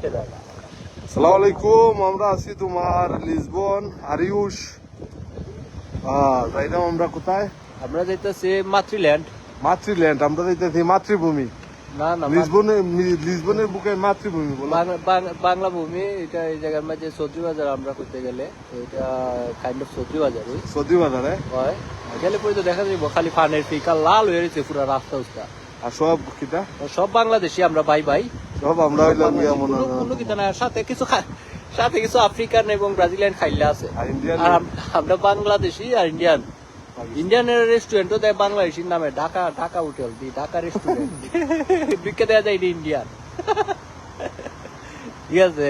আসসালামু আলাইকুম, আমরা আছি তোমার লিসবন আরিউস। যাইলাম আমরা কোথায়? আমরা যাইতেছি মাতৃল্যান্ড। মাতৃল্যান্ড, আমরা যাইতেছি মাতৃভূমি। না না লিসবনের বুকে মাতৃভূমি বলো। বাংলা ভূমি। এটা এই জায়গার মাঝে সবজি বাজার আমরা করতে গেলে এটা কাইন্ড অফ সবজি বাজারই সৌদি বাজারে হয়। গেলে পরে তো দেখা যাবো খালি ফানের ফিকা লাল হয়ে রয়েছে পুরো রাস্তা উস্তা। আর সব কিটা সব বাংলাদেশি আমরা ভাই ভাই। সব আমরা হইলাম কোনো কিতা না, সাথে কিছু আফ্রিকান এবং ব্রাজিলিয়ান খাইলে আছে। আর আমরা বাংলাদেশি আর ইন্ডিয়ান। ইন্ডিয়ানের রেস্টুরেন্টও দেয় বাংলাদেশির নামে, Dhaka hotel the Dhaka restaurant বিকে দেওয়া যায় ইন্ডিয়ান। ঠিক আছে,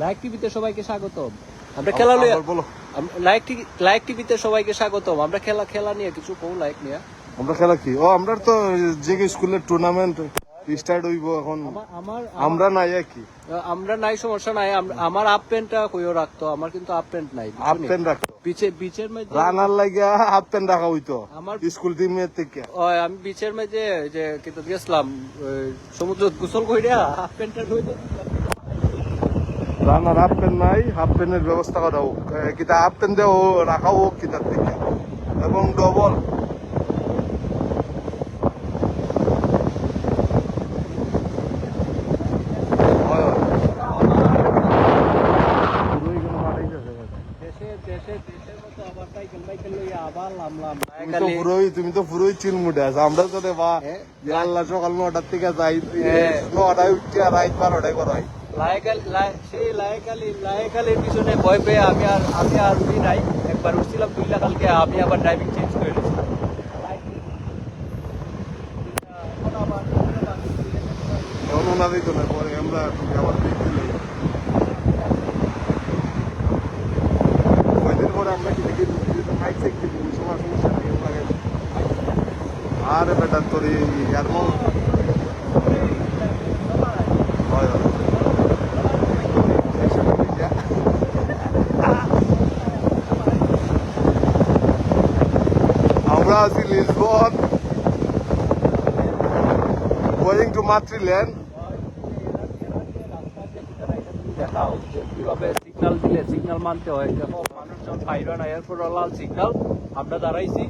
লাইক টিভিতে সবাইকে স্বাগতম। আমরা খেলা বলো। লাইক টিভিতে সবাইকে স্বাগতম। আমরা খেলা নিয়ে কিছু কম লাইক নিয়ে। আমরা খেলা কি? আমরা তো যে স্কুলের টুর্নামেন্ট স্টার্ট হইব এখন। আমরা নাই কি? আমরা নাই, সমস্যা নাই। আমার হাফ প্যান্টটা কইও রাখতো, আমার কিন্তু হাফ প্যান্ট নাই। হাফ প্যান্ট রাখতো বিচের মধ্যে রানার লাগিয়া হাফ প্যান্ট রাখা হইতো আমার স্কুল টিমের থেকে। আমি বিচের মধ্যে যে কিন্তু গেছিলাম সমুদ্র গোসল কইরা হাফ প্যান্টটা রইতো। রানার হাফ প্যান্ট নাই, হাফ প্যান্টের ব্যবস্থা করা হোক। কিতা হাফ প্যান্ট দিয়ে রাখা হোক কিতার থেকে, এবং ডবল। তুমি তো পুরোই চিলমুটে আছো। আমরা তো রে বা আল্লাহ সকাল 9টার থেকে যাই, 9টায় উঠছি আর রাত 12টায় করাই। লায়কালির পিছনে ভয় পেয়ে আমি আর উঠি নাই। একবার উঠছিলাম দুইলা কালকে, আমি আবার ড্রাইভিং চেঞ্জ করে নিয়েছিলাম। ওনাদের তো না, পরে আমরা আবার কয়দিন পরে আমরা কি দেখি ফাইট শিখতে সমস্যা নেই। আরে বেটা তোর ইয়ার আমরা আছি লিসবন, গোয়িং টু মাতৃল্যান্ড। সিগন্যাল দিলে সিগন্যাল মানতে হয়। দেখো মানুষজন পাইরা না, এরপর লাল সিগন্যাল আমরা দাঁড়াইছি।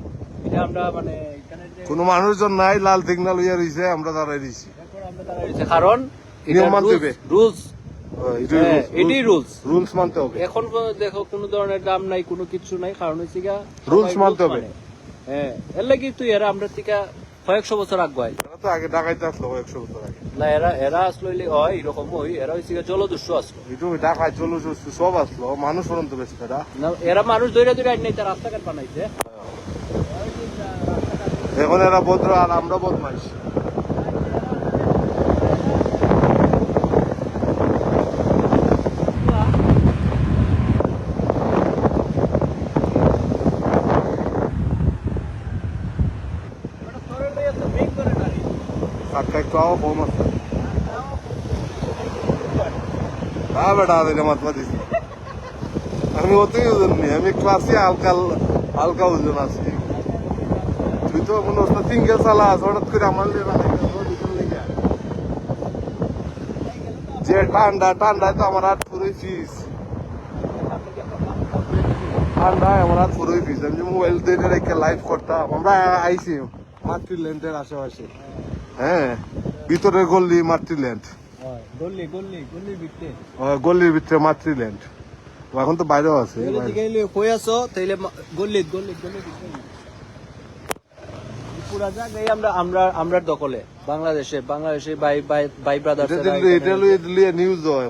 এটা আমরা মানে এখানে যে কোনো মানুষজন নাই, লাল সিগন্যাল হইয়া রইছে, আমরা দাঁড়াই রইছি। এরপর আমরা দাঁড়াইছি কারণ নিয়ম মানতে হবে, রুলস। এটাই রুলস মানতে হবে। এখন দেখো কোনো ধরনের দাম নাই, কোনো কিছু নাই, কারণ হচ্ছে রুলস মানতে হবে। হ্যাঁ, এর লাগি তুই এরা আমরা থেকে কয়েকশো বছর আগে তো আগে ঢাকাইতে আসলো 100 বছর আগে। না, এরা আসলো হয় এরকম হয়। এরা হচ্ছে জলদস্যু আসলো। একটু ঢাকায় চলো সব আসলো, মানুষ পর্যন্ত বেশি এরা মানুষ ধরে আইন তার রাস্তাঘাট বানাইছে। এখন এরা ভদ্র আর আমরা বদমাইশ। একটু কম আছে। হ্যাঁ বেটা, মাত্রা দিছি আমি, অতই ওজন নেই, আমি ক্লাসে হালকা ওজন আছি। তুই তো মনে হচ্ছে সিঙ্গেল চালাস, হঠাৎ করে আমার যে ঠান্ডায় তো আমার হাত পুরোই ফিস। ঠান্ডায় আমার হাত পুরোই ফিস। আমি মোবাইল দিয়ে রেখে লাইভ করতাম। আমরা আইসি মাতৃল্যান্ডের আশেপাশে। হ্যাঁ, ভিতরের গল্লি মাতৃল্যান্ড, গল্লির ভিতরে মাতৃল্যান্ড। এখন তো বাইরেও আছে। পুরা জায়গায় আমরা দখলে বাংলাদেশে ভাই ব্রাদার। নিউজ হয়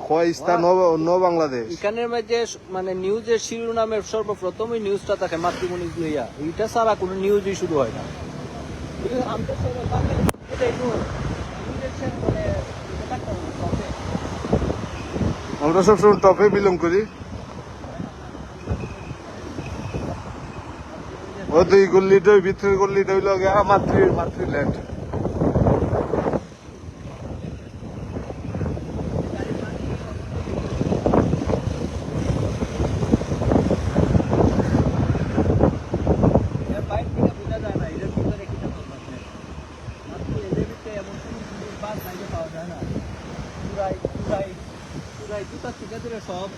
বাংলাদেশ। এখানের মধ্যে মানে নিউজের শিরোনামের সর্বপ্রথমই নিউজটা থাকে মাতৃভূমি লইয়া। এটা ছাড়া কোনো নিউজই শুরু হয় না। আমরা সবসময় টপে বিলং করি। ওই গল্লিটা, ভিতরের গল্লিটা হইল মাতৃল্যান্ড। পাওয়া যায় না। পুরাই জুতা থেকে ধরে সব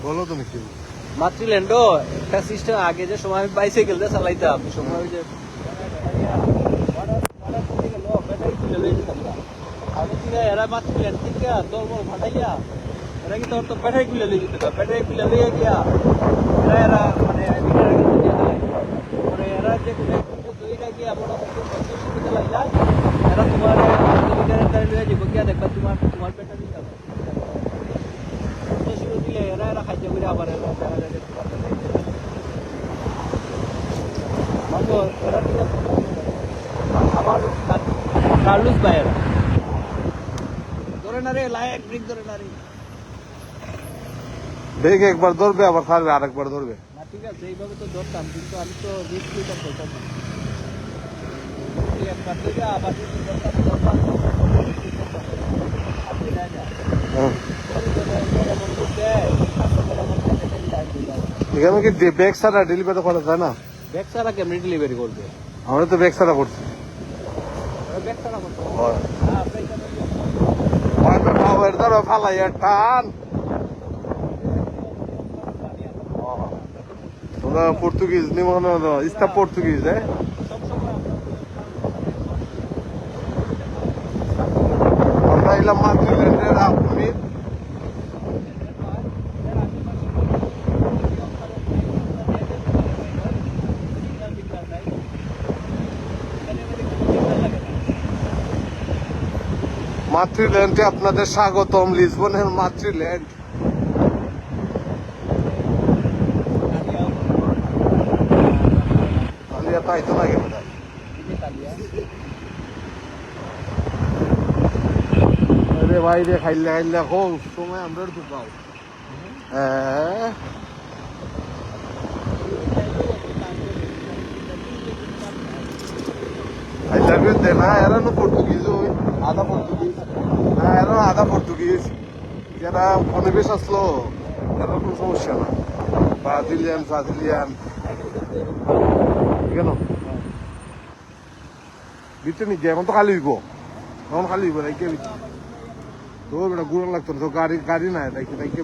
বলো তুমি কি মাতৃল্যান্ডও একটা সিস্টেম আগে যে সময় আমি বাইসাইকেল দিয়ে চালাইতাম সময় ওই যে এরা মাতৃল্যান্ড থেকে দলবল ভাটাইয়া এরা কি তোর তো পেটাই খুলে লিয়ে যেতে পেটাই খুলে লিয়ে গিয়া এরা মানে এরা যে দুইটা গিয়া এরা তোমার লিয়ে যাবো গিয়া দেখবা তোমার পেটা দিতে হবে দিলে এরা খাইতে করে আবার আবার কার্লুস ভাইয়েরা ধরে না রে লায়ক ব্রিক ধরে না রে ব্রেক একবার ধরবে আবার ছাড়বে আরেকবার ধরবে না ঠিক আছে এইভাবে তো ধরতাম কিন্তু আমি তো রিস্ক নিতাম করতাম না একবার থেকে আবার এখানে কি ব্যাগ ছাড়া ডেলিভারি করা যায় না ব্যাগ ছাড়া কেমনি ডেলিভারি করবে আমরা তো ব্যাগ ছাড়া করছি ব্যাগ ছাড়া করতে ধরো ফালাই টান তোমরা পর্তুগিজ নিমন ইস্তা পর্তুগিজ আমরা এলাম মাতৃল্যান্ডের আপনি মাতৃল্যান্ডে আপনাদের স্বাগতম লিসবনের মাতৃল্যান্ড তাই তো লাগে রে ভাই রে খাইলে খাইলে হোক সময় আমরা তো পাও হ্যাঁ I love you de na era no português hoy আধা পর্তুগিজ না এরা আধা পর্তুগিজ যারা পরিবেশ আসলো এরা কোনো সমস্যা না ব্রাজিলিয়ান কেন ভিতরে নিয়ে এখন তো খালি হইব এখন খালি হইব রাইকে তো বেটা গুড়ন লাগতো না তো গাড়ি নাই রাইকে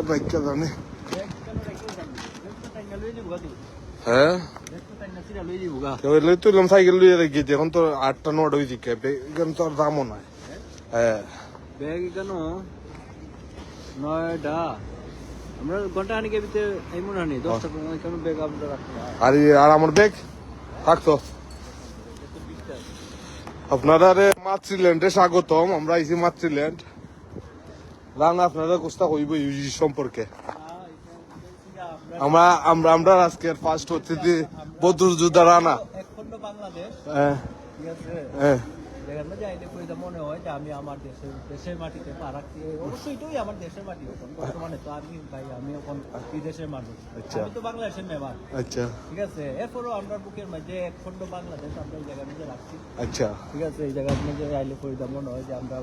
বাইকটা জানে হ্যাঁ তুইলাম সাইকেল লইয়া রেখে এখন তো 8টা 9টা হয়েছে এখানে তো আর দামও নাই হ্যাঁ ব্যাগ কেন 9টা আমরা ঘন্টা আনিকে ভিতরে এই মনে হয় 10টা কেন ব্যাগ আমরা রাখতে আর আমার ব্যাগ থাকতো আপনারা মাতৃল্যান্ডে স্বাগতম আমরা আইছি মাতৃল্যান্ড রান আপনারা কোস্তা কইব ইউজি সম্পর্কে আমরা আজকের ফার্স্ট হচ্ছে যে বদরুল যোদ্ধা রানা একখণ্ড বাংলাদেশ ঠিক আছে যেখানে যাইলে কইতে মনে হয় যে আমি আমার দেশের মাটিতে পা রাখছি অবশ্যই এটাই আমার দেশের মাটি এখন বর্তমানে তো আমি এখন বিদেশের মানুষ আমি তো বাংলাদেশের মেহমান আচ্ছা ঠিক আছে এরপরও আমরা বুকের মাঝে একখণ্ড বাংলাদেশ আমরা এই জায়গার মধ্যে রাখছি আচ্ছা ঠিক আছে এই জায়গার মধ্যে আইলে কইতে মনে হয় যে আমরা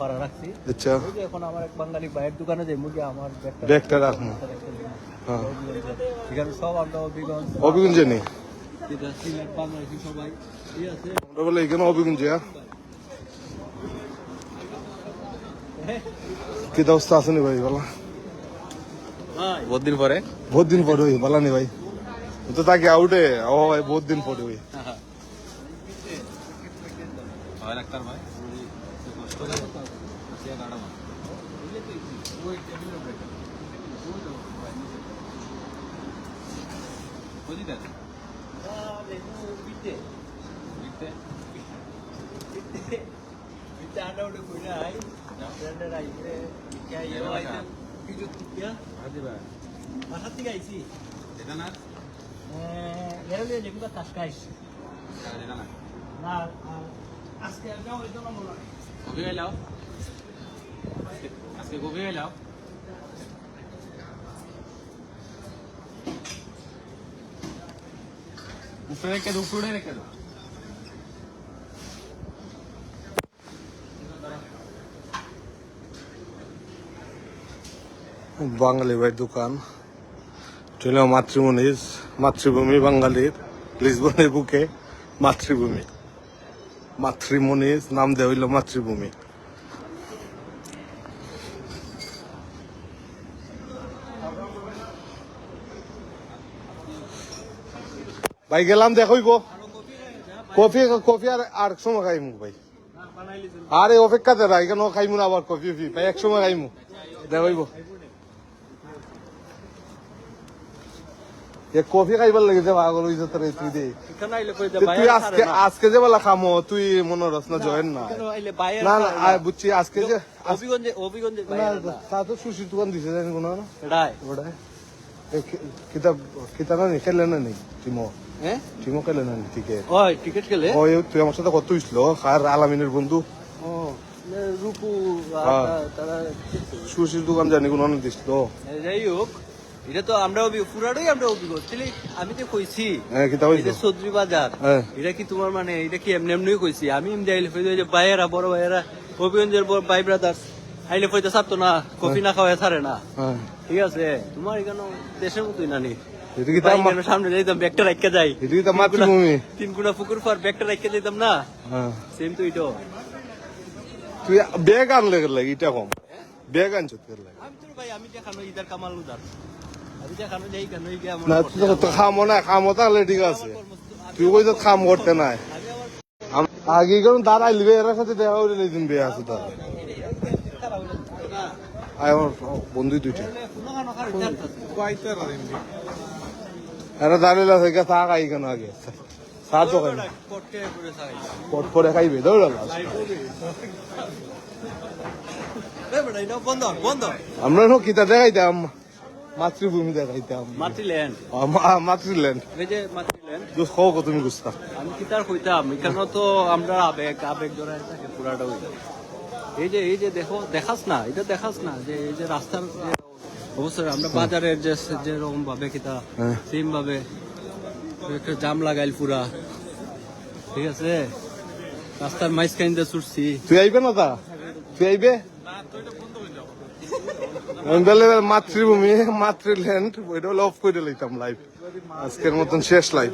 পাড়া রাখছি আচ্ছা এখন আমার এক বাঙালি ভাইয়ের দোকানে যাই মুখে আমার ব্যাগটা রাখুন এখানে সব আমরা অভিগঞ্জে নেই বাংলাদেশি সবাই ঠিক আছে আমরা বলে এখানে অভিগঞ্জে কি অবস্থা আছে নি ভাই বলা বহুত দিন পরে ওই বলা নি ভাই তো তাকে আউটে ও ভাই বহুত দিন পরে ওই ডাক্তার ভাই আজকে কবে এলাও উপরে রেখে দাও বাঙালি ভাই দোকান চলে মাতৃমণিজ মাতৃভূমি বাঙালির লিসবনের বুকে মাতৃভূমি মাতৃমণিজ নাম দেওয়া হইল মাতৃভূমি। ভাই গেলাম দেখইব কফি কফি আর সময় খাইমু ভাই আরে অপেক্ষাতে রাই কেন খাইমু না আবার কফি ভাই এক সময় খাইমু দেখইব কফি খাইবার লাগে যে পাগল হইছে তোর তুই দে তুই আজকে যে বলা খামো তুই মনে রস না জয়েন না না না বুঝছি আজকে যে অভিগঞ্জে তা তো সুশীর দোকান দিছে জানি কোন ওটাই কিতাব কিতাব না খেলে না নেই টিমো টিমো খেলে না টিকেট টিকিট খেলে ওই তুই আমার সাথে কত হইছিল আর আলামিনের বন্ধু রূপু তারা সুশীর দোকান জানি কোন দিছিল যাই হোক এটা তো আমরা পুরাটাই আমরা অভিজ্ঞ আমি তো কইছি চৌধুরী বাজার এটা কি তোমার মানে এটা কি এমনি এমনি কইছি আমি এমনি আইলে যে ভাইয়েরা বড় ভাইয়েরা অভিগঞ্জের ভাই ব্রাদার্স আইলে পয়সা ছাড়তো না কফি না খাওয়া ছাড়ে না ঠিক আছে তোমার এখানে দেশের মতোই নানি সামনে যাইতাম ব্যাগটা রাখতে যাই তিন গুণা পুকুর পর ব্যাগটা রাখতে যাইতাম না সেম তো এটা তুই ব্যাগ আনলে লাগে এটা কম ব্যাগ আনছ আমি তো ভাই আমি দেখানো ইদার কামাল উদার আমি দেখানো যাই কেন না তুই তো খামো না খামো তাহলে ঠিক আছে তুই কই তো খাম করতে নাই আগে কোন দাঁড়াই লিবে এর সাথে দেখা হইলে নেই দিন বিয়ে আছে তার আমার বন্ধু দুইটা এরা দাঁড়িয়ে থেকে চা খাই কেন আগে চা তো খাই পট করে খাইবে দৌড়াল আমরা নো কিতা দেখাইতাম মাতৃভূমি দেখাইতাম মাতৃল্যান্ড তুমি বুঝতা আমি কিতার কইতাম এখানে তো আমরা আবেগ আবেগ ধরায় থাকে পুরাটা এই যে দেখো দেখাস না এটা দেখাস না যে এই যে রাস্তার যে অবস্থা আমরা বাজারের যে রকম ভাবে কিতা সেম ভাবে একটা জাম লাগাইল পুরা ঠিক আছে রাস্তার মাঝখান দিয়ে ছুটছি তুই আইবে না তা তুই আইবে মাতৃভূমি মাতৃল্যান্ড ওইটা অফ করে লইতাম লাইভ আজকের মতন শেষ লাইভ।